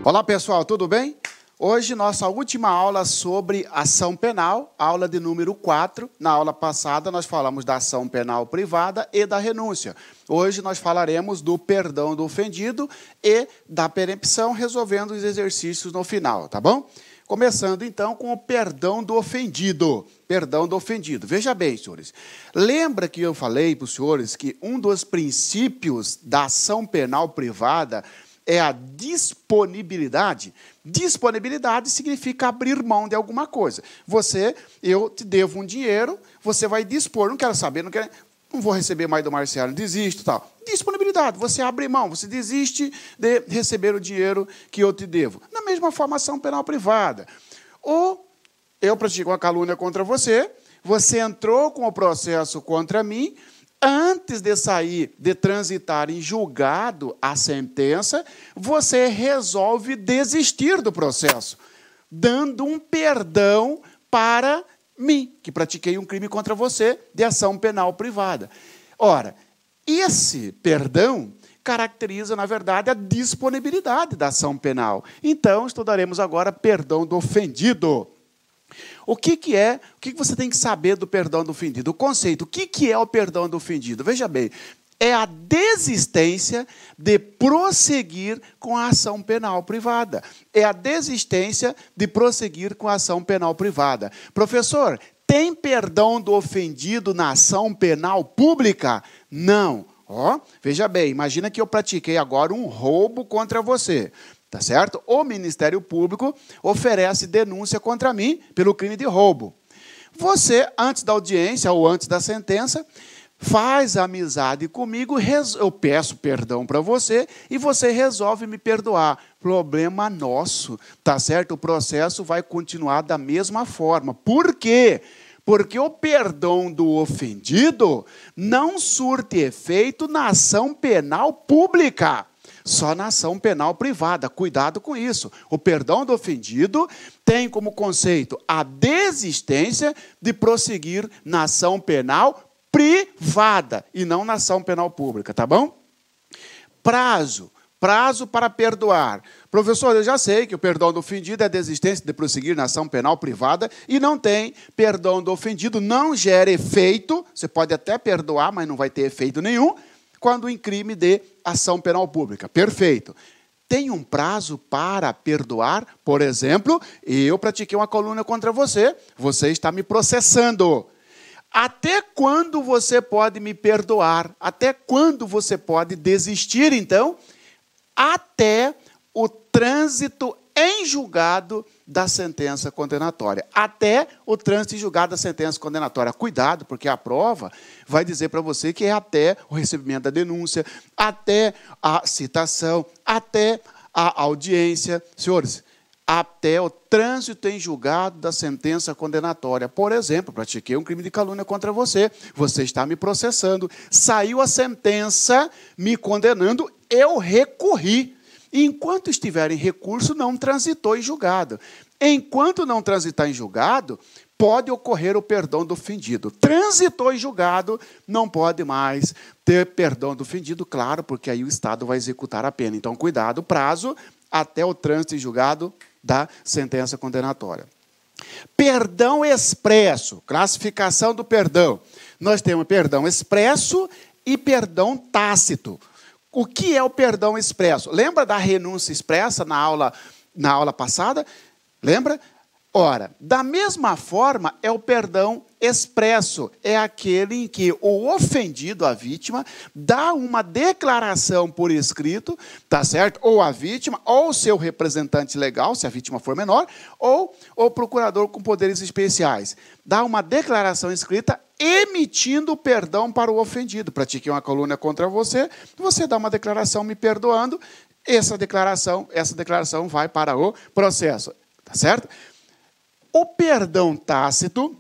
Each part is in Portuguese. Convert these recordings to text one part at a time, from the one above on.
Olá, pessoal, tudo bem? Hoje, nossa última aula sobre ação penal, aula de número 4. Na aula passada, nós falamos da ação penal privada e da renúncia. Hoje, nós falaremos do perdão do ofendido e da perempção, resolvendo os exercícios no final, tá bom? Começando, então, com o perdão do ofendido. Perdão do ofendido. Veja bem, senhores. Lembra que eu falei para os senhores que um dos princípios da ação penal privada é a disponibilidade. Disponibilidade significa abrir mão de alguma coisa. Eu te devo um dinheiro, você vai dispor, não quero saber, não vou receber mais do Marciano, desisto, tal. Disponibilidade, você abre mão, você desiste de receber o dinheiro que eu te devo. Na mesma forma, ação penal privada. Ou eu pratico uma calúnia contra você, você entrou com o processo contra mim, antes de sair, de transitar em julgado a sentença, você resolve desistir do processo, dando um perdão para mim, que pratiquei um crime contra você de ação penal privada. Ora, esse perdão caracteriza, na verdade, a disponibilidade da ação penal. Então, estudaremos agora perdão do ofendido. O que você tem que saber do perdão do ofendido? O conceito, o que é o perdão do ofendido? Veja bem, é a desistência de prosseguir com a ação penal privada. É a desistência de prosseguir com a ação penal privada. Professor, tem perdão do ofendido na ação penal pública? Não. Veja bem, imagina que eu pratiquei agora um roubo contra você. Tá certo? O Ministério Público oferece denúncia contra mim pelo crime de roubo. Você, antes da audiência ou antes da sentença, faz amizade comigo, eu peço perdão para você e você resolve me perdoar. Problema nosso, tá certo? O processo vai continuar da mesma forma. Por quê? Porque o perdão do ofendido não surte efeito na ação penal pública. Só na ação penal privada. Cuidado com isso. O perdão do ofendido tem como conceito a desistência de prosseguir na ação penal privada e não na ação penal pública, tá bom? Prazo para perdoar. Professor, eu já sei que o perdão do ofendido é a desistência de prosseguir na ação penal privada e não tem perdão do ofendido, não gera efeito. Você pode até perdoar, mas não vai ter efeito nenhum quando em crime de ação penal pública. Perfeito. Tem um prazo para perdoar? Por exemplo, eu pratiquei uma calúnia contra você, você está me processando. Até quando você pode me perdoar? Até quando você pode desistir, então? Até o trânsito em julgado da sentença condenatória. Até o trânsito em julgado da sentença condenatória. Cuidado, porque a prova vai dizer para você que é até o recebimento da denúncia, até a citação, até a audiência. Senhores, até o trânsito em julgado da sentença condenatória. Por exemplo, pratiquei um crime de calúnia contra você, você está me processando, saiu a sentença me condenando, eu recorri. Enquanto estiver em recurso, não transitou em julgado. Enquanto não transitar em julgado, pode ocorrer o perdão do ofendido. Transitou em julgado, não pode mais ter perdão do ofendido, claro, porque aí o Estado vai executar a pena. Então, cuidado, prazo até o trânsito em julgado da sentença condenatória. Perdão expresso, classificação do perdão. Nós temos perdão expresso e perdão tácito. O que é o perdão expresso? Lembra da renúncia expressa na aula passada? Lembra? Ora, da mesma forma é o perdão expresso. É aquele em que o ofendido, a vítima, dá uma declaração por escrito, tá certo? Ou a vítima, ou o seu representante legal, se a vítima for menor, ou o procurador com poderes especiais. Dá uma declaração escrita emitindo perdão para o ofendido. Pratiquei uma calúnia contra você, você dá uma declaração me perdoando, essa declaração vai para o processo, tá certo? O perdão tácito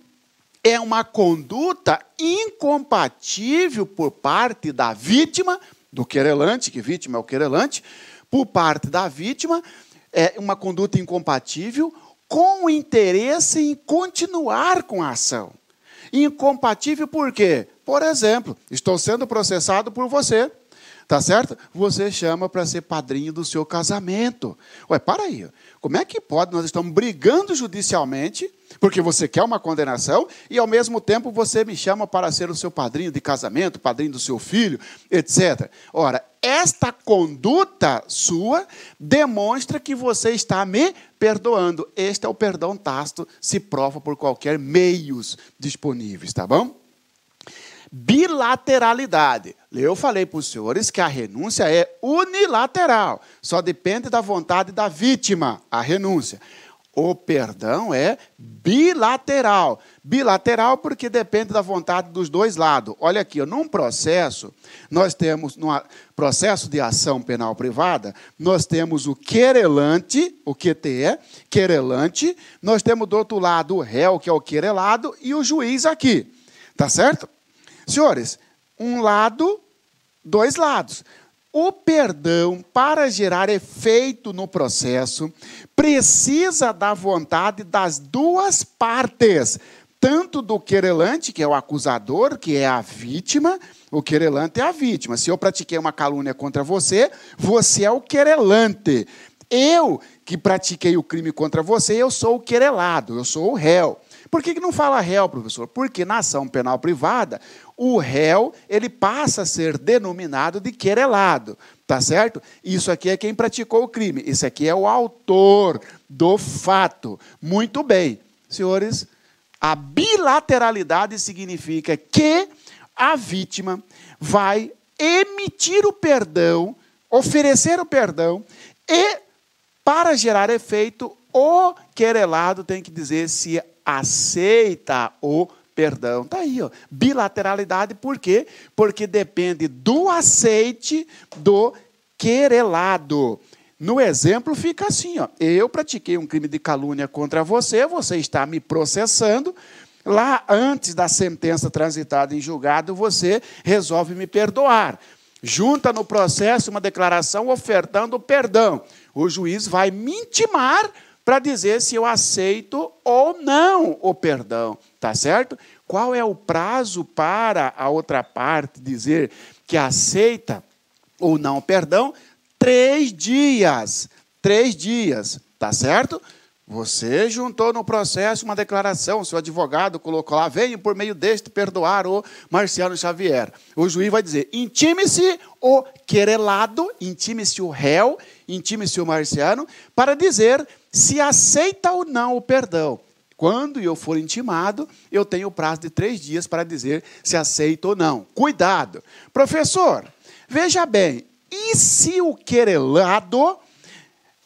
é uma conduta incompatível por parte da vítima, do querelante, que vítima é o querelante, por parte da vítima, é uma conduta incompatível com o interesse em continuar com a ação. Incompatível por quê? Por exemplo, estou sendo processado por você. tá certo? Você chama para ser padrinho do seu casamento. Ué, para aí. Como é que pode? Nós estamos brigando judicialmente, porque você quer uma condenação, e ao mesmo tempo você me chama para ser o seu padrinho de casamento, padrinho do seu filho, etc. Ora, esta conduta sua demonstra que você está me perdoando. Este é o perdão tácito, se prova por qualquer meios disponíveis, tá bom? Bilateralidade. Eu falei para os senhores que a renúncia é unilateral. Só depende da vontade da vítima, a renúncia. O perdão é bilateral. Bilateral porque depende da vontade dos dois lados. Olha aqui, num processo, nós temos, num processo de ação penal privada, nós temos o querelante, o QTE, querelante, nós temos do outro lado o réu, que é o querelado, e o juiz aqui. Tá certo? Senhores, um lado, dois lados. O perdão, para gerar efeito no processo, precisa da vontade das duas partes, tanto do querelante, que é o acusador, que é a vítima. O querelante é a vítima. Se eu pratiquei uma calúnia contra você, você é o querelante. Eu, que pratiquei o crime contra você, eu sou o querelado, eu sou o réu. Por que não fala réu, professor? Porque na ação penal privada, o réu ele passa a ser denominado de querelado, tá certo? Isso aqui é quem praticou o crime, isso aqui é o autor do fato. Muito bem, senhores, a bilateralidade significa que a vítima vai emitir o perdão, oferecer o perdão, e, para gerar efeito, o querelado tem que dizer se aceita o perdão. Está aí, ó. Bilateralidade, por quê? Porque depende do aceite do querelado. No exemplo fica assim, ó. Eu pratiquei um crime de calúnia contra você, você está me processando. Lá, antes da sentença transitada em julgado, você resolve me perdoar. Junta no processo uma declaração ofertando perdão. O juiz vai me intimar para dizer se eu aceito ou não o perdão, tá certo? Qual é o prazo para a outra parte dizer que aceita ou não o perdão? 3 dias. 3 dias, tá certo? Você juntou no processo uma declaração, seu advogado colocou lá, venho por meio deste perdoar o Marciano Xavier. O juiz vai dizer, intime-se o querelado, intime-se o réu, intime-se o Marciano, para dizer se aceita ou não o perdão. Quando eu for intimado, eu tenho o prazo de 3 dias para dizer se aceita ou não. Cuidado. Professor, veja bem, e se o querelado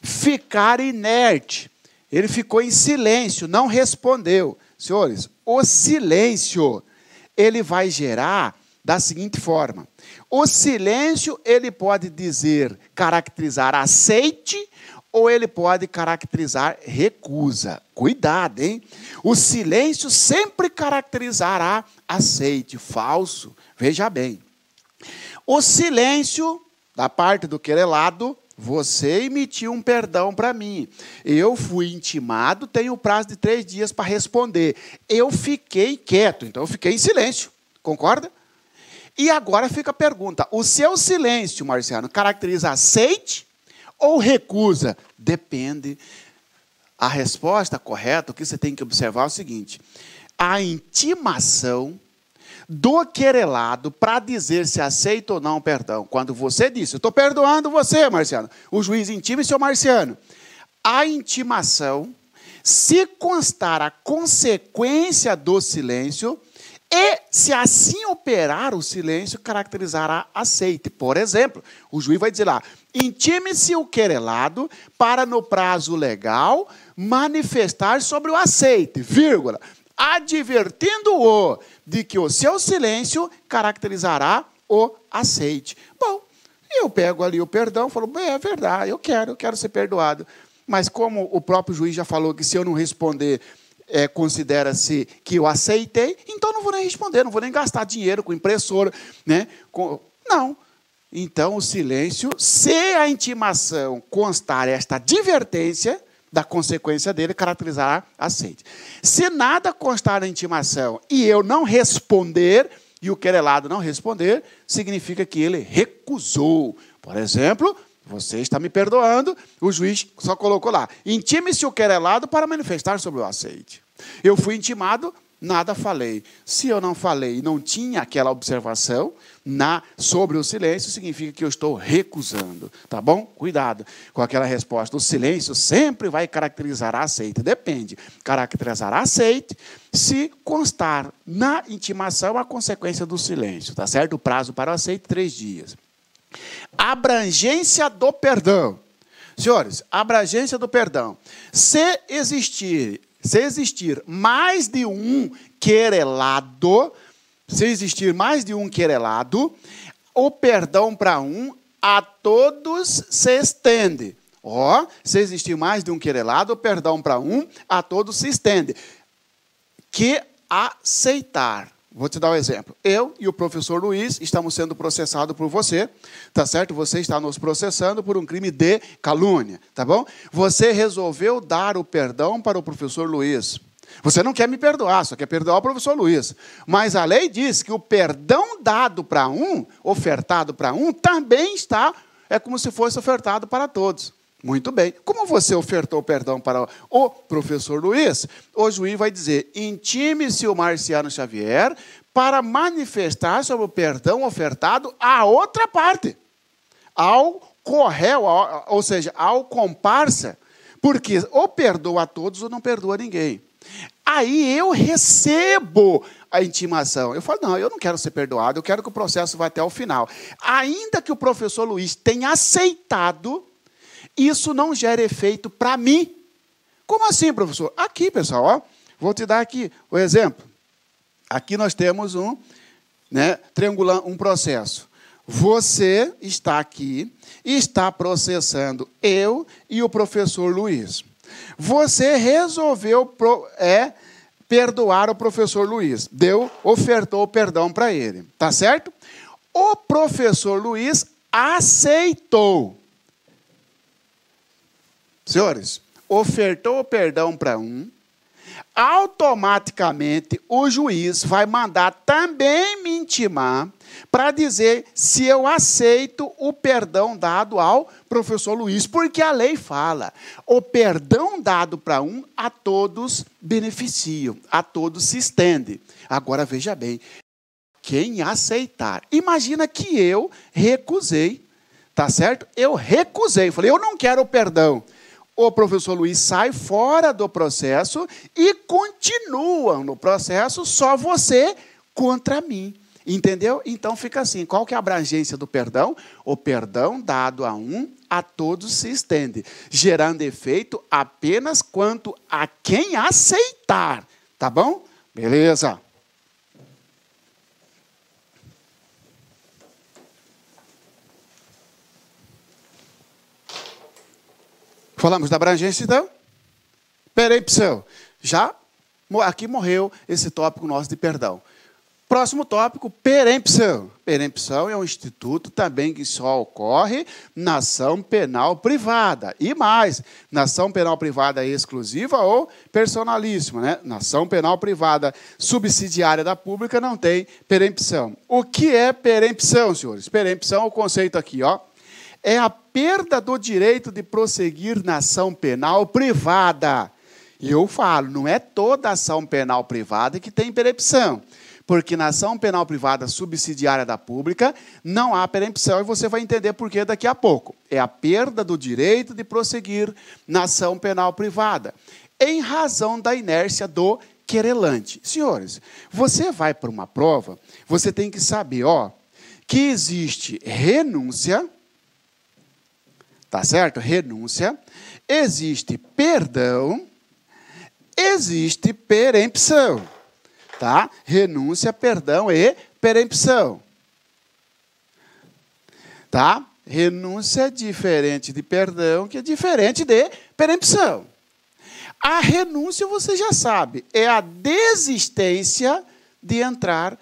ficar inerte? Ele ficou em silêncio, não respondeu. Senhores, o silêncio, ele vai gerar da seguinte forma. O silêncio, ele pode dizer, caracterizar aceite, ou ele pode caracterizar recusa. Cuidado, hein? O silêncio sempre caracterizará aceite. Falso. Veja bem. O silêncio, da parte do querelado, você emitiu um perdão para mim. Eu fui intimado, tenho o prazo de 3 dias para responder. Eu fiquei quieto, então eu fiquei em silêncio. Concorda? E agora fica a pergunta. O seu silêncio, Marciano, caracteriza aceite ou recusa? Depende. A resposta correta, o que você tem que observar é o seguinte. A intimação do querelado para dizer se aceita ou não o perdão. Quando você disse, eu estou perdoando você, Marciano. O juiz intima, seu Marciano. A intimação, se constar a consequência do silêncio, e se assim operar o silêncio, caracterizará aceite. Por exemplo, o juiz vai dizer lá, intime-se o querelado para no prazo legal manifestar sobre o aceite, vírgula, advertindo-o de que o seu silêncio caracterizará o aceite. Bom, eu pego ali o perdão, falo, é verdade, eu quero ser perdoado. Mas como o próprio juiz já falou que se eu não responder, considera-se que eu aceitei, então não vou nem responder, não vou nem gastar dinheiro com impressora, né? Não. Então, o silêncio, se a intimação constar esta advertência da consequência dele, caracterizará aceite. Se nada constar na intimação e eu não responder, e o querelado não responder, significa que ele recusou. Por exemplo, você está me perdoando, o juiz só colocou lá, intime-se o querelado para manifestar sobre o aceite. Eu fui intimado, nada falei. Se eu não falei e não tinha aquela observação sobre o silêncio, significa que eu estou recusando. Tá bom? Cuidado com aquela resposta. O silêncio sempre vai caracterizar aceite. Depende. Caracterizar aceite se constar na intimação a consequência do silêncio. Tá certo? O prazo para o aceite, 3 dias. Abrangência do perdão. Senhores, abrangência do perdão. Se existir mais de um querelado, o perdão para um a todos se estende. Se existir mais de um querelado, o perdão para um a todos se estende. Que aceitar. Vou te dar um exemplo. Eu e o professor Luiz estamos sendo processados por você, tá certo? Você está nos processando por um crime de calúnia, tá bom? Você resolveu dar o perdão para o professor Luiz. Você não quer me perdoar, só quer perdoar o professor Luiz. Mas a lei diz que o perdão dado para um, ofertado para um, também é como se fosse ofertado para todos. Muito bem. Como você ofertou perdão para o professor Luiz, o juiz vai dizer, intime-se o Marciano Xavier para manifestar sobre o perdão ofertado à outra parte. Ao corréu, ou seja, ao comparsa, porque ou perdoa a todos ou não perdoa ninguém. Aí eu recebo a intimação. Eu falo, não, eu não quero ser perdoado, eu quero que o processo vá até o final. Ainda que o professor Luiz tenha aceitado, isso não gera efeito para mim. Como assim, professor? Aqui, pessoal, vou te dar aqui o exemplo. Aqui nós temos um processo. Você está aqui e está processando eu e o professor Luiz. Você resolveu perdoar o professor Luiz. Ofertou perdão para ele. Tá certo? O professor Luiz aceitou. Senhores, ofertou o perdão para um, automaticamente o juiz vai mandar também me intimar para dizer se eu aceito o perdão dado ao professor Luiz, porque a lei fala, o perdão dado para um a todos beneficiam, a todos se estende. Agora veja bem, quem aceitar, imagina que eu recusei, tá certo? Eu recusei, falei, eu não quero o perdão. O professor Luiz sai fora do processo e continua no processo só você contra mim. Entendeu? Então fica assim, qual que é a abrangência do perdão? O perdão dado a um, a todos se estende, gerando efeito apenas quanto a quem aceitar. Tá bom? Beleza. Falamos da abrangência, então? Perempção. Já aqui morreu esse tópico nosso de perdão. Próximo tópico, perempção. Perempção é um instituto também que só ocorre na ação penal privada. E mais, na ação penal privada exclusiva ou personalíssima, né? Na ação penal privada subsidiária da pública não tem perempção. O que é perempção, senhores? Perempção é o conceito aqui, ó. É a perda do direito de prosseguir na ação penal privada. E eu falo, não é toda ação penal privada que tem perempção, porque na ação penal privada subsidiária da pública não há perempção, e você vai entender por que daqui a pouco. É a perda do direito de prosseguir na ação penal privada, em razão da inércia do querelante. Senhores, você vai para uma prova, você tem que saber, que existe renúncia, tá certo? Renúncia, existe perdão, existe perempção, tá? Renúncia, perdão e perempção, tá? Renúncia é diferente de perdão, que é diferente de perempção. A renúncia, você já sabe, é a desistência de entrar,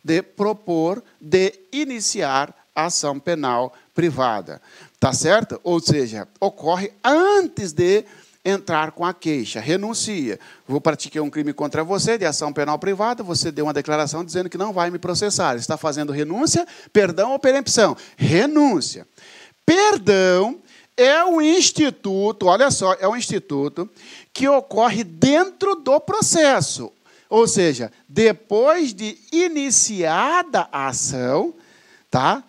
de propor, de iniciar a ação penal privada. Tá certo? Ou seja, ocorre antes de entrar com a queixa, renuncia. Vou praticar um crime contra você, de ação penal privada, você deu uma declaração dizendo que não vai me processar. Está fazendo renúncia, perdão ou perempção? Renúncia. Perdão é um instituto, olha só, é um instituto que ocorre dentro do processo. Ou seja, depois de iniciada a ação, tá?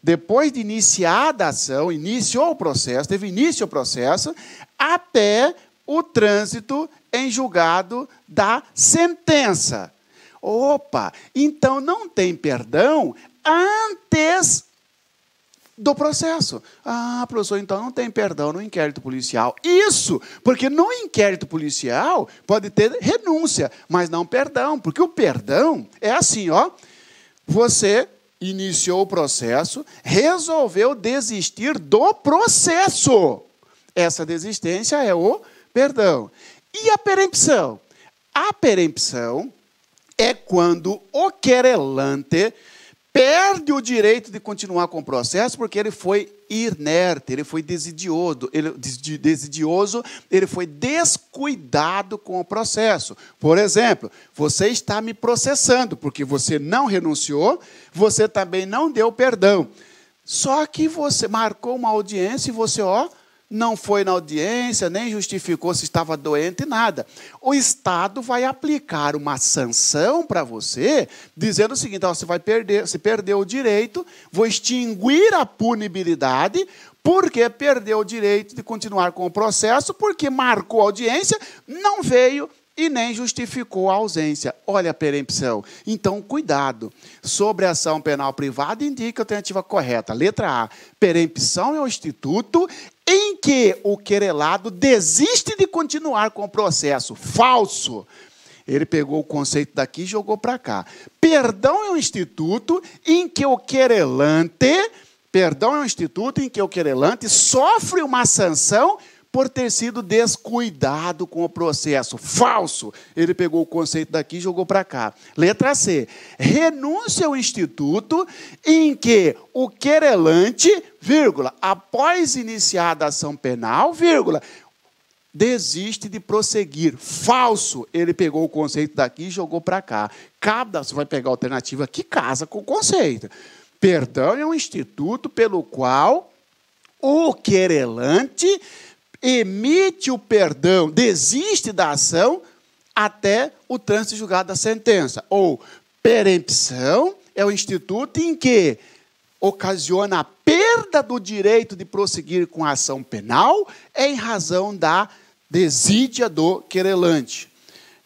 Depois de iniciada a ação, iniciou o processo, teve início o processo, até o trânsito em julgado da sentença. Opa, então não tem perdão antes do processo. Ah, professor, então não tem perdão no inquérito policial. Isso, porque no inquérito policial pode ter renúncia, mas não perdão, porque o perdão é assim, ó, você iniciou o processo, resolveu desistir do processo. Essa desistência é o perdão. E a perempção? A perempção é quando o querelante perde o direito de continuar com o processo porque ele foi inerte, ele foi desidioso, ele foi descuidado com o processo. Por exemplo, você está me processando porque você não renunciou, você também não deu perdão. Só que você marcou uma audiência e você, não foi na audiência, nem justificou se estava doente, nada. O Estado vai aplicar uma sanção para você, dizendo o seguinte, você vai perder, se perdeu o direito, vou extinguir a punibilidade, porque perdeu o direito de continuar com o processo, porque marcou a audiência, não veio e nem justificou a ausência. Olha a perempção. Então, cuidado. Sobre a ação penal privada, indica a alternativa correta. Letra A. Perempção é o instituto em que o querelado desiste de continuar com o processo. Falso. Ele pegou o conceito daqui e jogou para cá. Perdão é um instituto em que o querelante sofre uma sanção por ter sido descuidado com o processo. Falso. Ele pegou o conceito daqui e jogou para cá. Letra C. Renúncia ao instituto em que o querelante, após iniciada a ação penal, desiste de prosseguir. Falso. Ele pegou o conceito daqui e jogou para cá. Você vai pegar a alternativa que casa com o conceito. Perdão é um instituto pelo qual o querelante emite o perdão, desiste da ação até o trânsito julgado da sentença. Ou perempção é o instituto em que ocasiona a perda do direito de prosseguir com a ação penal em razão da desídia do querelante.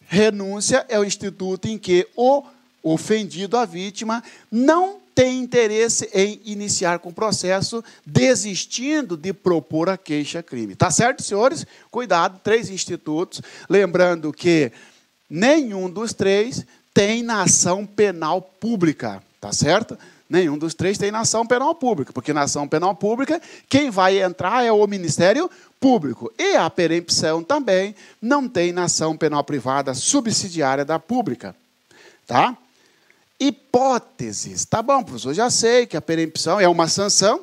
Renúncia é o instituto em que o ofendido, a vítima, não tem interesse em iniciar com o processo, desistindo de propor a queixa-crime. Tá certo, senhores? Cuidado, 3 institutos. Lembrando que nenhum dos 3 tem na ação penal pública. Tá certo? Nenhum dos 3 tem na ação penal pública, porque na ação penal pública, quem vai entrar é o Ministério Público. E a perempção também não tem na ação penal privada subsidiária da pública. Tá? Hipóteses. Tá bom, professor, já sei que a perempção é uma sanção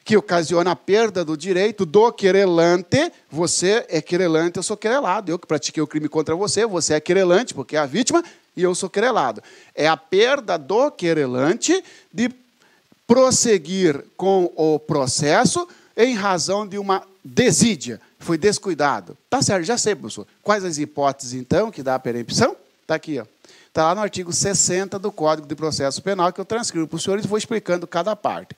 que ocasiona a perda do direito do querelante. Você é querelante, eu sou querelado. Eu que pratiquei o crime contra você, você é querelante, porque é a vítima, e eu sou querelado. É a perda do querelante de prosseguir com o processo em razão de uma desídia. Foi descuidado. Tá certo, já sei, professor. Quais as hipóteses, então, que dá a perempção? Está aqui, ó. Está lá no artigo 60 do Código de Processo Penal, que eu transcrevo para os senhores e vou explicando cada parte.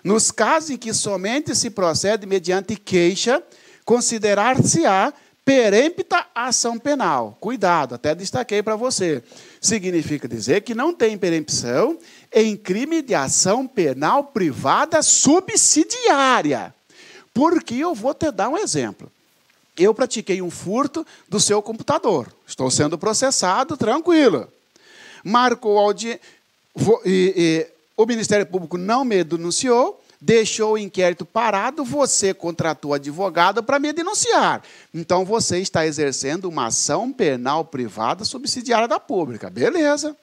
Nos casos em que somente se procede mediante queixa, considerar-se-á perempta a ação penal. Cuidado, até destaquei para você. Significa dizer que não tem perempção em crime de ação penal privada subsidiária. Porque eu vou te dar um exemplo. Eu pratiquei um furto do seu computador. Estou sendo processado, tranquilo. Marcou audiência. O Ministério Público não me denunciou, deixou o inquérito parado, você contratou advogado para me denunciar. Então, você está exercendo uma ação penal privada subsidiária da pública. Beleza.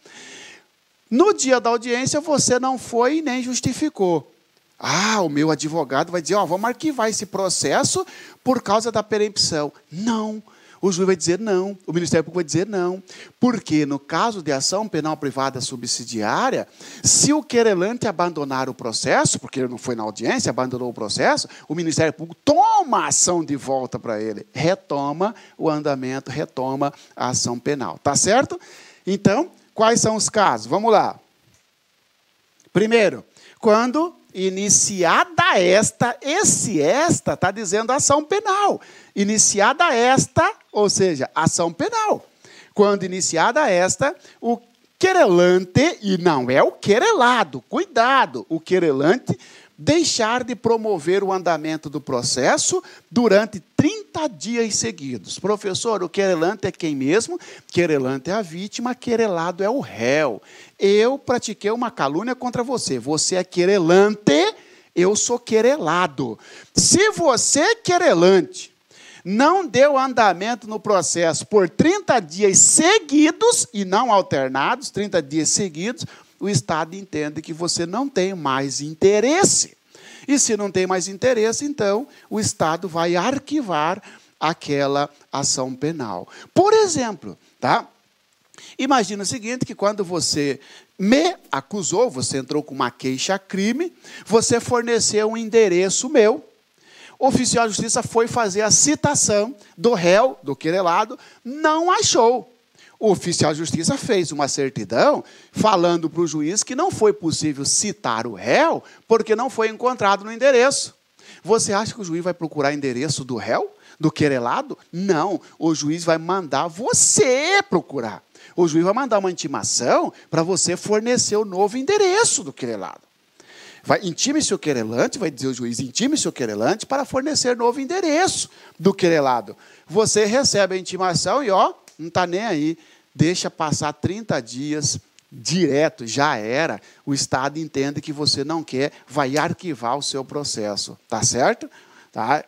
No dia da audiência, você não foi e nem justificou. O meu advogado vai dizer, vamos arquivar esse processo por causa da perempção. Não. O juiz vai dizer não, o Ministério Público vai dizer não. Porque, no caso de ação penal privada subsidiária, se o querelante abandonar o processo, porque ele não foi na audiência, abandonou o processo, o Ministério Público toma a ação de volta para ele, retoma o andamento, retoma a ação penal. Tá certo? Então, quais são os casos? Vamos lá. Primeiro, quando iniciada esta está dizendo ação penal. Iniciada esta, ou seja, ação penal. Quando iniciada esta, o querelante, e não é o querelado, cuidado, o querelante deixar de promover o andamento do processo durante 30 dias seguidos. Professor, o querelante é quem mesmo? Querelante é a vítima, querelado é o réu. Eu pratiquei uma calúnia contra você. Você é querelante, eu sou querelado. Se você, querelante, não deu andamento no processo por 30 dias seguidos, e não alternados, 30 dias seguidos, o Estado entende que você não tem mais interesse. E se não tem mais interesse, então, o Estado vai arquivar aquela ação penal. Por exemplo, tá? Imagina o seguinte, que quando você me acusou, você entrou com uma queixa-crime, você forneceu um endereço meu, o oficial de justiça foi fazer a citação do réu, do querelado, não achou. O oficial de justiça fez uma certidão falando para o juiz que não foi possível citar o réu porque não foi encontrado no endereço. Você acha que o juiz vai procurar endereço do réu, do querelado? Não, o juiz vai mandar você procurar. O juiz vai mandar uma intimação para você fornecer o novo endereço do querelado. Intime seu querelante, vai dizer o juiz, intime seu querelante para fornecer novo endereço do querelado. Você recebe a intimação e, não está nem aí, deixa passar 30 dias direto, já era, o Estado entende que você não quer, vai arquivar o seu processo, tá certo? Tá?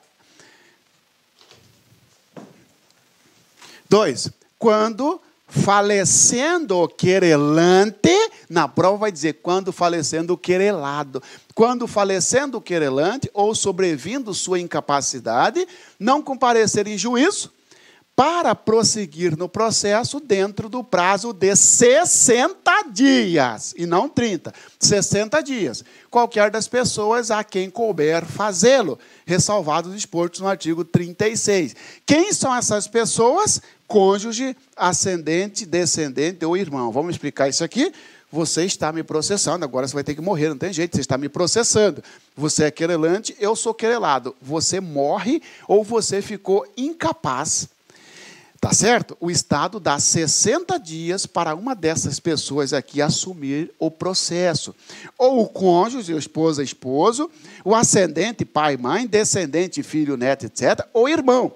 2, quando falecendo o querelante, na prova vai dizer quando falecendo o querelado. Quando falecendo o querelante ou sobrevindo sua incapacidade, não comparecer em juízo para prosseguir no processo dentro do prazo de 60 dias, e não 30, 60 dias. Qualquer das pessoas a quem couber fazê-lo, ressalvado o disporto no artigo 36. Quem são essas pessoas? Cônjuge, ascendente, descendente ou irmão. Vamos explicar isso aqui? Você está me processando, agora você vai ter que morrer, não tem jeito, você está me processando. Você é querelante, eu sou querelado. Você morre ou você ficou incapaz. Tá certo? O Estado dá 60 dias para uma dessas pessoas aqui assumir o processo. Ou o cônjuge, esposa, esposo, o ascendente, pai, mãe, descendente, filho, neto, etc., ou irmão.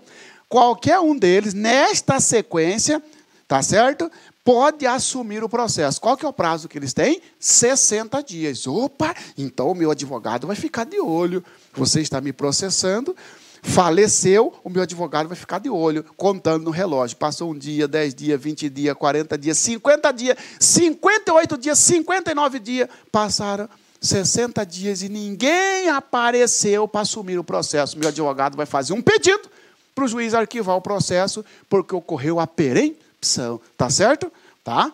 Qualquer um deles, nesta sequência, tá certo? Pode assumir o processo. Qual que é o prazo que eles têm? 60 dias. Opa, então o meu advogado vai ficar de olho. Você está me processando, faleceu, o meu advogado vai ficar de olho, contando no relógio. Passou 1 dia, 10 dias, 20 dias, 40 dias, 50 dias, 58 dias, 59 dias. Passaram 60 dias e ninguém apareceu para assumir o processo. Meu advogado vai fazer um pedido para o juiz arquivar o processo, porque ocorreu a perempção. Tá certo? Tá?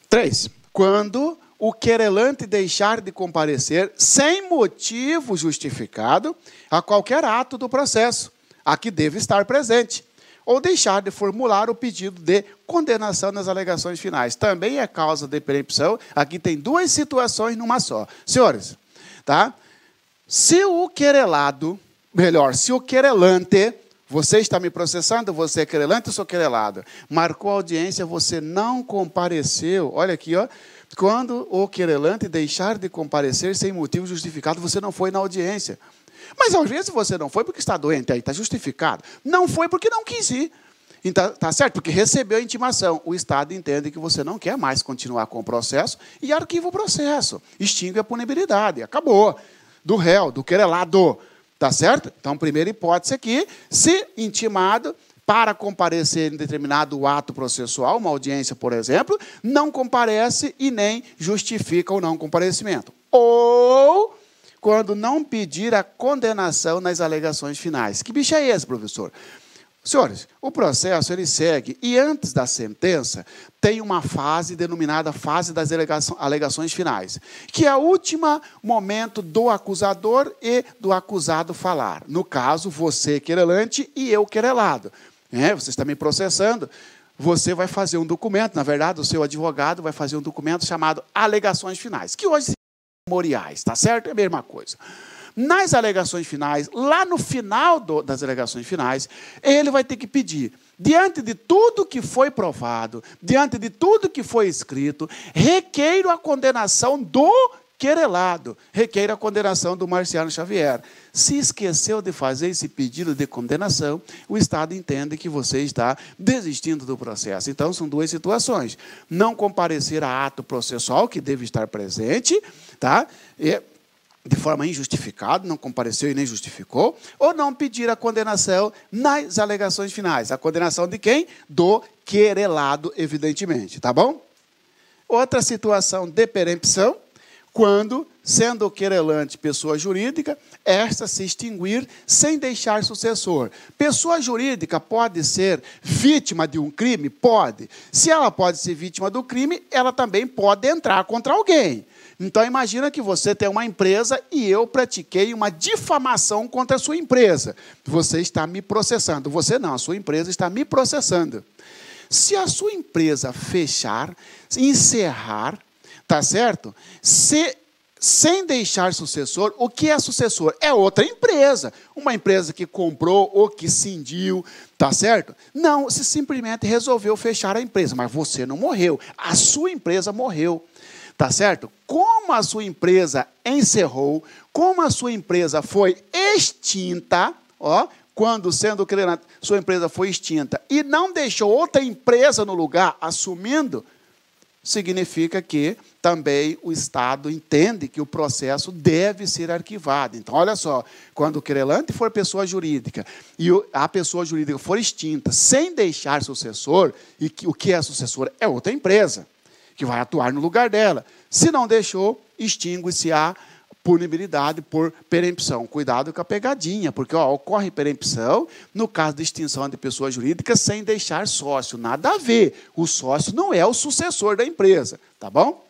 Três, quando o querelante deixar de comparecer sem motivo justificado a qualquer ato do processo, a que deve estar presente, ou deixar de formular o pedido de condenação nas alegações finais. Também é causa de perempção. Aqui tem 2 situações numa só. Senhores, tá? Se o querelado, se o querelante, você está me processando, você é querelante, eu sou querelado, marcou a audiência, você não compareceu, olha aqui, quando o querelante deixar de comparecer sem motivo justificado, você não foi na audiência. Mas, às vezes, você não foi porque está doente, aí está justificado. Não foi porque não quis ir. Então, tá certo? Porque recebeu a intimação. O Estado entende que você não quer mais continuar com o processo e arquiva o processo. Extingue a punibilidade. Acabou. Do réu, do querelado. Tá certo? Então, primeira hipótese aqui, se intimado, para comparecer em determinado ato processual, uma audiência, por exemplo, não comparece e nem justifica o não comparecimento. Ou quando não pedir a condenação nas alegações finais. Que bicho é esse, professor? Senhores, o processo ele segue, e antes da sentença, tem uma fase denominada fase das alegações finais, que é o último momento do acusador e do acusado falar. No caso, você, querelante, e eu, querelado. Você está me processando, você vai fazer um documento, na verdade, o seu advogado vai fazer um documento chamado alegações finais, que hoje são memoriais, tá certo? É a mesma coisa. Nas alegações finais, lá no final das alegações finais, ele vai ter que pedir, diante de tudo que foi provado, diante de tudo que foi escrito, requeiro a condenação do querelado, requeiro a condenação do Marciano Xavier. Se esqueceu de fazer esse pedido de condenação, o Estado entende que você está desistindo do processo. Então, são duas situações. Não comparecer a ato processual, que deve estar presente, tá? De forma injustificada, não compareceu e nem justificou, ou não pedir a condenação nas alegações finais. A condenação de quem? Do querelado, evidentemente, tá bom? Outra situação de perempção, quando, sendo o querelante pessoa jurídica, esta se extinguir sem deixar sucessor. Pessoa jurídica pode ser vítima de um crime? Pode. Se ela pode ser vítima do crime, ela também pode entrar contra alguém. Então, imagina que você tem uma empresa e eu pratiquei uma difamação contra a sua empresa. Você está me processando. Você não, a sua empresa está me processando. Se a sua empresa fechar, encerrar, tá certo? Sem deixar sucessor, o que é sucessor? É outra empresa. Uma empresa que comprou ou que cindiu, tá certo? Não, se simplesmente resolveu fechar a empresa, mas você não morreu. A sua empresa morreu. Tá certo? Como a sua empresa encerrou, como a sua empresa foi extinta, quando, sendo querelante, sua empresa foi extinta e não deixou outra empresa no lugar assumindo, significa que também o Estado entende que o processo deve ser arquivado. Então, olha só, quando o querelante for pessoa jurídica e a pessoa jurídica for extinta sem deixar sucessor, e o que é sucessor? É outra empresa que vai atuar no lugar dela. Se não deixou, extingue-se a punibilidade por perempção. Cuidado com a pegadinha, porque ocorre perempção no caso de extinção de pessoa jurídica sem deixar sócio. Nada a ver. O sócio não é o sucessor da empresa. Tá bom?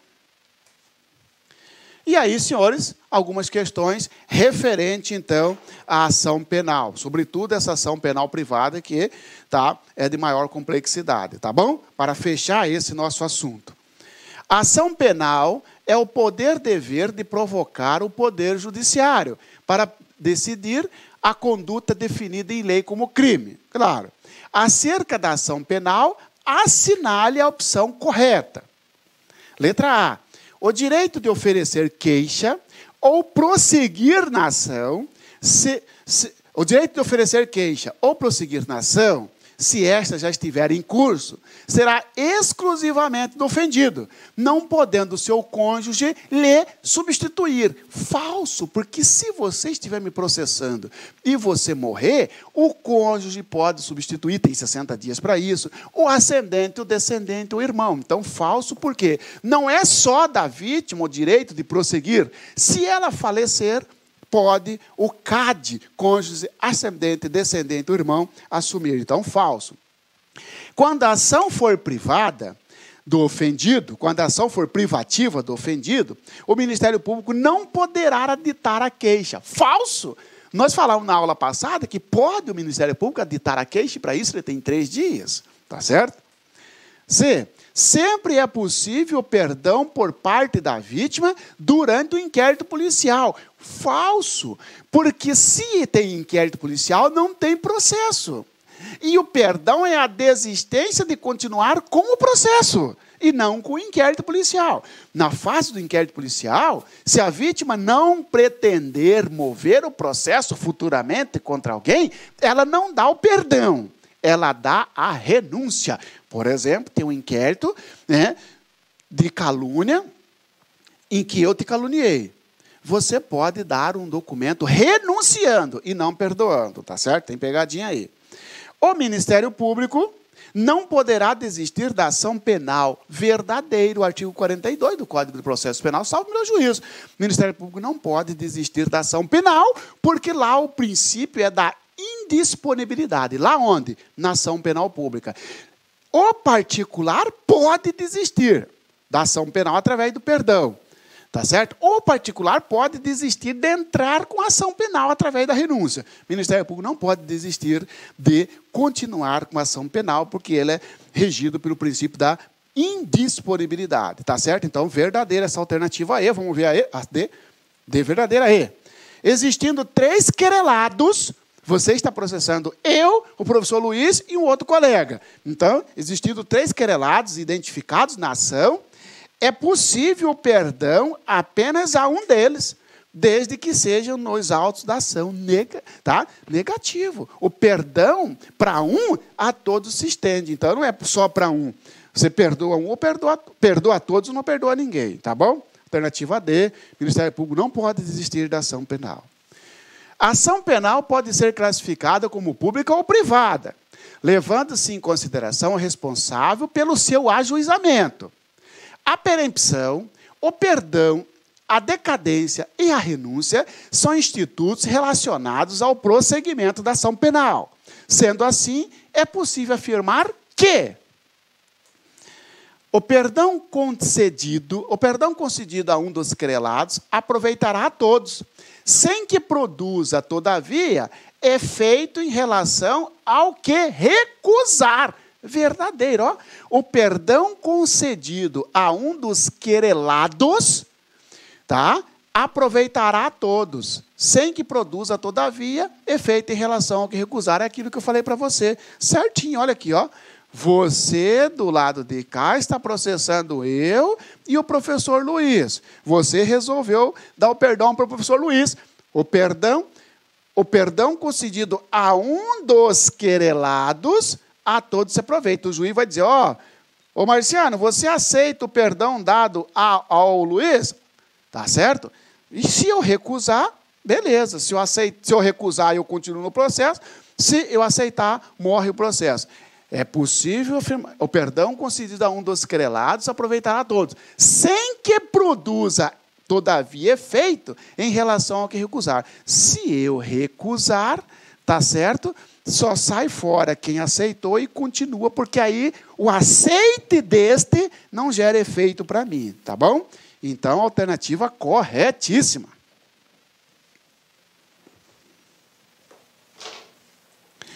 E aí, senhores, algumas questões referentes, então, à ação penal. Sobretudo essa ação penal privada que é de maior complexidade. Tá bom? Para fechar esse nosso assunto. A ação penal é o poder-dever de provocar o poder judiciário para decidir a conduta definida em lei como crime. Claro. Acerca da ação penal, assinale a opção correta. Letra A. O direito de oferecer queixa ou prosseguir na ação, o direito de oferecer queixa ou prosseguir na ação, se esta já estiver em curso, será exclusivamente do ofendido, não podendo o seu cônjuge lhe substituir. Falso, porque se você estiver me processando e você morrer, o cônjuge pode substituir, tem 60 dias para isso, o ascendente, o descendente, o irmão. Então, falso, porque não é só da vítima o direito de prosseguir. Se ela falecer, pode o CAD, cônjuge, ascendente, descendente, o irmão, assumir. Então, falso. Quando a ação for privada do ofendido, quando a ação for privativa do ofendido, o Ministério Público não poderá aditar a queixa. Falso! Nós falamos na aula passada que pode o Ministério Público aditar a queixa, e para isso ele tem 3 dias. Tá certo? C. Sempre é possível perdão por parte da vítima durante o inquérito policial. Falso, porque se tem inquérito policial, não tem processo. E o perdão é a desistência de continuar com o processo, e não com o inquérito policial. Na fase do inquérito policial, se a vítima não pretender mover o processo futuramente contra alguém, ela não dá o perdão. Ela dá a renúncia. Por exemplo, tem um inquérito de calúnia em que eu te caluniei. Você pode dar um documento renunciando e não perdoando, tá certo? Tem pegadinha aí. O Ministério Público não poderá desistir da ação penal verdadeira, o artigo 42 do Código de Processo Penal, salvo meu juízo. O Ministério Público não pode desistir da ação penal, porque lá o princípio é da indisponibilidade. Lá onde? Na ação penal pública. O particular pode desistir da ação penal através do perdão. Tá certo? O particular pode desistir de entrar com a ação penal através da renúncia. O Ministério Público não pode desistir de continuar com a ação penal, porque ele é regido pelo princípio da indisponibilidade. Tá certo? Então, verdadeira essa alternativa E. Vamos ver a E, a D verdadeira E. Existindo 3 querelados, você está processando eu, o professor Luiz e um outro colega. Então, existindo 3 querelados identificados na ação, é possível o perdão apenas a um deles, desde que sejam nos autos da ação negativo. O perdão para um, a todos se estende. Então, não é só para um. Você perdoa um ou perdoa a todos ou não perdoa ninguém. Tá bom? Alternativa D, o Ministério Público não pode desistir da ação penal. A ação penal pode ser classificada como pública ou privada, levando-se em consideração o responsável pelo seu ajuizamento. A perempção, o perdão, a decadência e a renúncia são institutos relacionados ao prosseguimento da ação penal. Sendo assim, é possível afirmar que o perdão concedido a um dos querelados aproveitará a todos, sem que produza, todavia, efeito em relação ao que recusar. Verdadeiro, ó. O perdão concedido a um dos querelados, tá, aproveitará a todos, sem que produza, todavia, efeito em relação ao que recusar. É aquilo que eu falei para você. Certinho, olha aqui, ó. Você, do lado de cá, está processando eu e o professor Luiz. Você resolveu dar o perdão para o professor Luiz. O perdão concedido a um dos querelados, a todos se aproveita. O juiz vai dizer, ó, Marciano, você aceita o perdão dado ao Luiz? Tá certo? E se eu recusar, beleza. Se eu recusar, eu continuo no processo. Se eu aceitar, morre o processo. É possível afirmar, o perdão concedido a um dos querelados aproveitará a todos, sem que produza, todavia, efeito em relação ao que recusar. Se eu recusar, tá certo? Só sai fora quem aceitou e continua, porque aí o aceite deste não gera efeito para mim, tá bom? Então, alternativa corretíssima.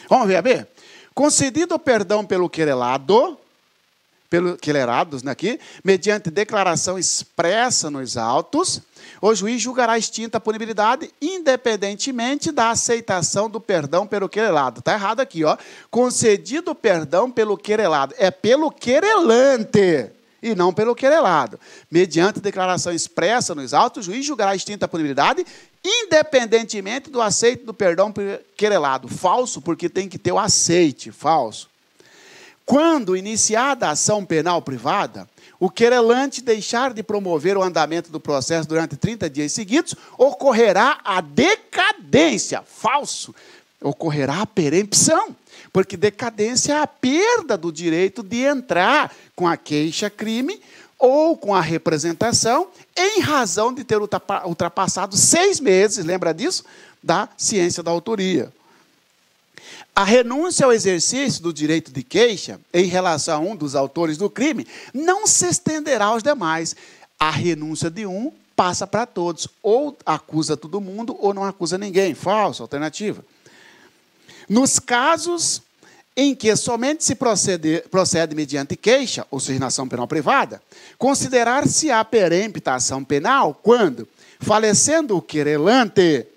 Vamos ver a B? Concedido o perdão pelos querelados, aqui, mediante declaração expressa nos autos, o juiz julgará extinta a punibilidade independentemente da aceitação do perdão pelo querelado. Está errado aqui, ó. Concedido o perdão pelo querelado. É pelo querelante e não pelo querelado. Mediante declaração expressa nos autos, o juiz julgará extinta a punibilidade independentemente do aceite do perdão pelo querelado. Falso, porque tem que ter o aceite. Falso. Quando iniciada a ação penal privada, o querelante deixar de promover o andamento do processo durante 30 dias seguidos, ocorrerá a decadência. Falso. Ocorrerá a perempção, porque decadência é a perda do direito de entrar com a queixa-crime ou com a representação, em razão de ter ultrapassado 6 meses, lembra disso? Da ciência da autoria. A renúncia ao exercício do direito de queixa, em relação a um dos autores do crime, não se estenderá aos demais. A renúncia de um passa para todos. Ou acusa todo mundo, ou não acusa ninguém. Falso, alternativa. Nos casos em que somente se procede mediante queixa, ou seja, na ação penal privada, considerar-se-á perempta a ação penal quando, falecendo o querelante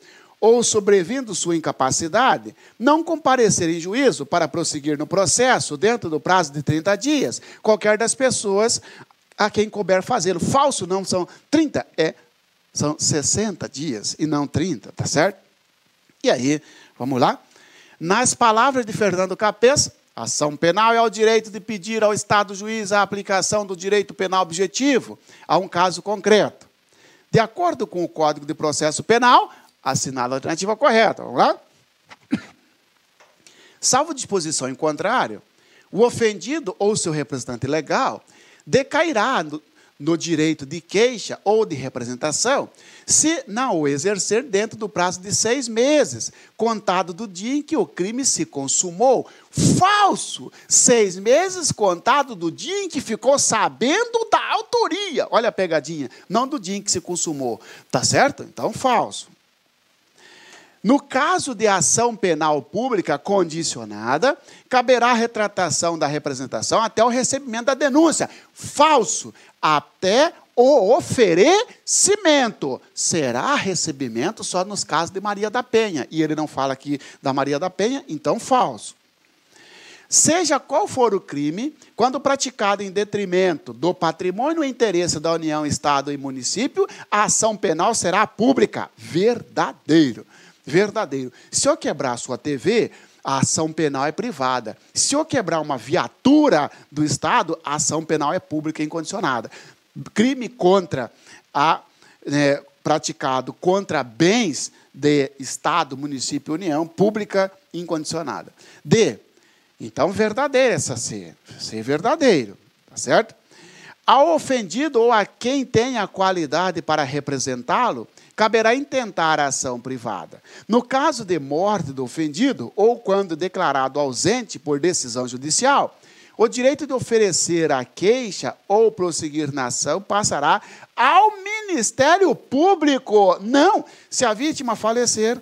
ou sobrevindo sua incapacidade, não comparecer em juízo para prosseguir no processo dentro do prazo de 30 dias, qualquer das pessoas a quem couber fazê-lo. Falso não são 30, são 60 dias e não 30, tá certo? E aí, vamos lá? Nas palavras de Fernando Capês, a ação penal é o direito de pedir ao Estado juiz a aplicação do direito penal objetivo a um caso concreto. De acordo com o Código de Processo Penal, assinala a alternativa correta. Vamos lá? Salvo disposição em contrário, o ofendido ou seu representante legal decairá no direito de queixa ou de representação, se não o exercer dentro do prazo de 6 meses, contado do dia em que o crime se consumou. Falso! 6 meses contado do dia em que ficou sabendo da autoria. Olha a pegadinha. Não do dia em que se consumou. Tá certo? Então, falso. No caso de ação penal pública condicionada, caberá a retratação da representação até o recebimento da denúncia. Falso. Até o oferecimento. Será recebimento só nos casos de Maria da Penha. E ele não fala aqui da Maria da Penha, então falso. Seja qual for o crime, quando praticado em detrimento do patrimônio e interesse da União, Estado e município, a ação penal será pública. Verdadeiro. Verdadeiro. Se eu quebrar a sua TV, a ação penal é privada. Se eu quebrar uma viatura do Estado, a ação penal é pública e incondicionada. Crime praticado contra bens de Estado, município e União, pública e incondicionada. D. Então, verdadeiro essa C. C verdadeiro. Tá certo? Ao ofendido ou a quem tem a qualidade para representá-lo, caberá intentar a ação privada. No caso de morte do ofendido, ou quando declarado ausente por decisão judicial, o direito de oferecer a queixa ou prosseguir na ação passará ao Ministério Público. Não, se a vítima falecer,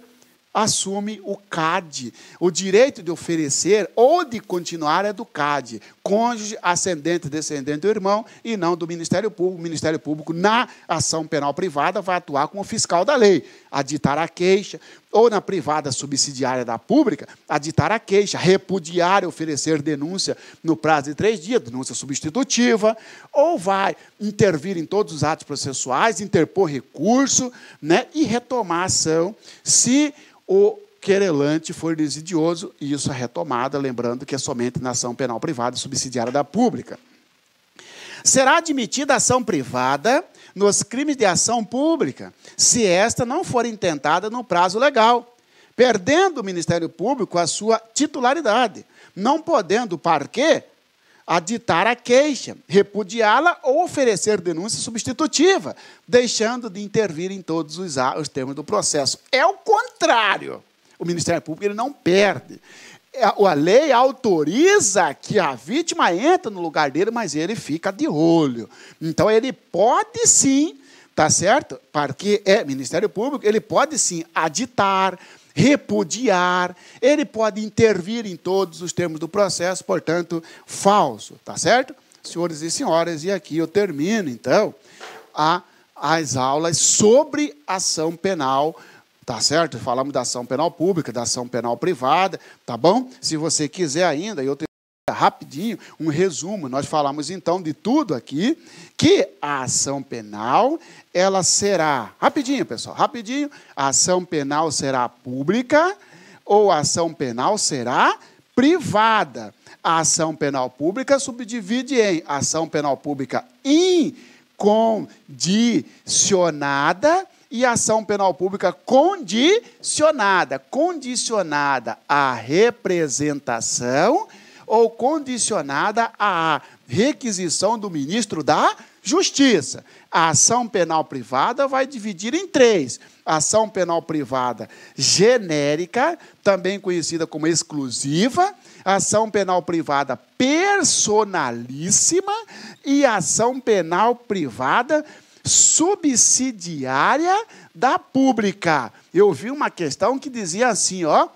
assume o CAD. O direito de oferecer ou de continuar é do CAD, cônjuge, ascendente, descendente do irmão, e não do Ministério Público. O Ministério Público, na ação penal privada, vai atuar como fiscal da lei, aditar a queixa, ou na privada subsidiária da pública, aditar a queixa, repudiar e oferecer denúncia no prazo de 3 dias, denúncia substitutiva, ou vai intervir em todos os atos processuais, interpor recurso, né, e retomar a ação, se o querelante for desidioso, e isso é retomada, lembrando que é somente na ação penal privada subsidiária da pública. Será admitida ação privada nos crimes de ação pública, se esta não for intentada no prazo legal, perdendo o Ministério Público a sua titularidade, não podendo o parquê aditar a queixa, repudiá-la ou oferecer denúncia substitutiva, deixando de intervir em todos os termos do processo. É o contrário. O Ministério Público ele não perde. A lei autoriza que a vítima entre no lugar dele, mas ele fica de olho. Então, ele pode sim, tá certo? Porque é Ministério Público, ele pode sim aditar, repudiar, ele pode intervir em todos os termos do processo, portanto, falso, tá certo? Senhores e senhoras, e aqui eu termino, então, as aulas sobre ação penal, tá certo? Falamos da ação penal pública, da ação penal privada, tá bom? Se você quiser ainda, eu tenho rapidinho um resumo. Nós falamos então de tudo aqui, que a ação penal, ela será, rapidinho pessoal, rapidinho, a ação penal será pública ou a ação penal será privada. A ação penal pública subdivide em ação penal pública incondicionada e ação penal pública condicionada. Condicionada à representação ou condicionada à requisição do ministro da Justiça. A ação penal privada vai dividir em 3. Ação penal privada genérica, também conhecida como exclusiva, ação penal privada personalíssima e ação penal privada subsidiária da pública. Eu vi uma questão que dizia assim, ó,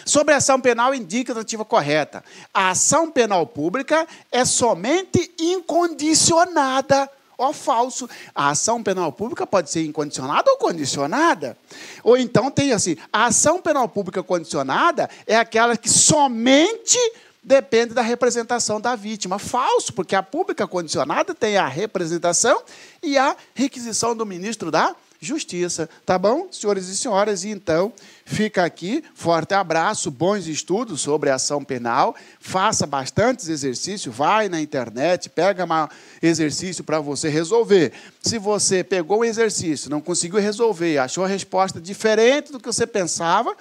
sobre a ação penal indica a alternativa correta. A ação penal pública é somente incondicionada. Ó, falso. A ação penal pública pode ser incondicionada ou condicionada. Ou então tem assim, a ação penal pública condicionada é aquela que somente depende da representação da vítima. Falso, porque a pública condicionada tem a representação e a requisição do ministro da Justiça. Tá bom, senhores e senhoras? E então, fica aqui, forte abraço, bons estudos sobre ação penal, faça bastantes exercícios, vai na internet, pega um exercício para você resolver. Se você pegou um exercício, não conseguiu resolver, achou a resposta diferente do que você pensava,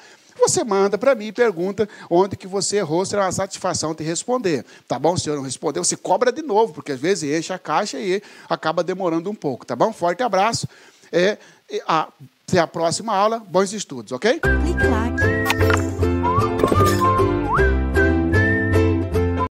você manda para mim e pergunta onde que você errou, será uma satisfação te responder. Tá bom? Se eu não responder, você cobra de novo, porque às vezes enche a caixa e acaba demorando um pouco, tá bom? Forte abraço. Até a próxima aula. Bons estudos, ok? Clique lá.